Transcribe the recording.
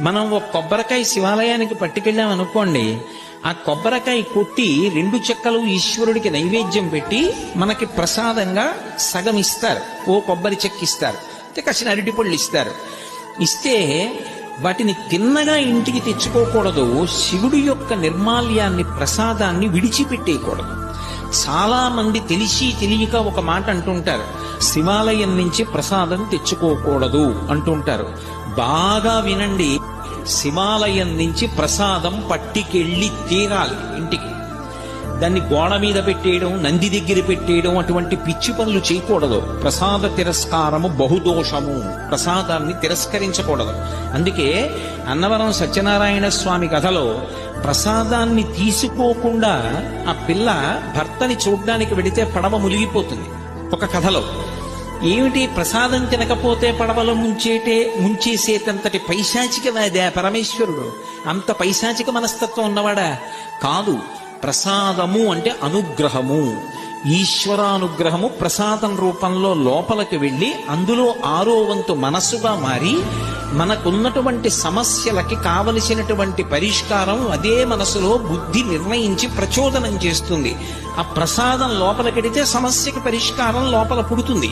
మనం ఒక కొబ్బరికాయ శివాలయానికి పట్టుకెళ్ళాం అనుకోండి, ఆ కొబ్బరికాయ కొట్టి 2 చెక్కలు ఈశ్వరుడికి నైవేద్యం పెట్టి మనకి ప్రసాదంగా సగం ఇస్తారు, ఓ కొబ్బరి చెక్క ఇస్తారు, కాసిన అరటిపళ్ళు ఇస్తారు. ఇస్తే వాటిని తిన్నగా ఇంటికి తెచ్చుకోకూడదు. శివుడి యొక్క నిర్మాల్యాన్ని, ప్రసాదాన్ని విడిచిపెట్టేయకూడదు. చాలా మంది తెలిసి తెలియక ఒక మాట అంటుంటారు, శివాలయం నుంచి ప్రసాదం తెచ్చుకోకూడదు అంటుంటారు. బాగా వినండి, శివాలయం నుంచి ప్రసాదం పట్టికెళ్ళి తీరాలి ఇంటికి. దాన్ని గోడ మీద పెట్టేయడం, నంది దగ్గర పెట్టేయడం, అటువంటి పిచ్చి పనులు చేయకూడదు. ప్రసాద తిరస్కారము బహుదోషము, ప్రసాదాన్ని తిరస్కరించకూడదు. అందుకే అన్నవరం సత్యనారాయణ స్వామి కథలో ప్రసాదాన్ని తీసుకోకుండా ఆ పిల్ల భర్తని చూడ్డానికి వెడితే పడవ మునిగిపోతుంది. ఒక కథలో ఏమిటి, ప్రసాదం తినకపోతే పడవలో ముంచేసేటంతటి పైశాచికవాదా పరమేశ్వరుడు? అంత పైశాచిక మనస్తత్వం ఉన్నవాడా? కాదు. ప్రసాదము అంటే అనుగ్రహము, ఈశ్వరానుగ్రహము ప్రసాదం రూపంలో లోపలికి వెళ్ళి అందులో 6వ వంతు మనస్సుగా మారి మనకున్నటువంటి సమస్యలకి కావలసినటువంటి పరిష్కారం అదే మనసులో బుద్ధి నిర్ణయించి ప్రచోదనం చేస్తుంది. ఆ ప్రసాదం లోపలికెడితే సమస్యకి పరిష్కారం లోపల పుడుతుంది.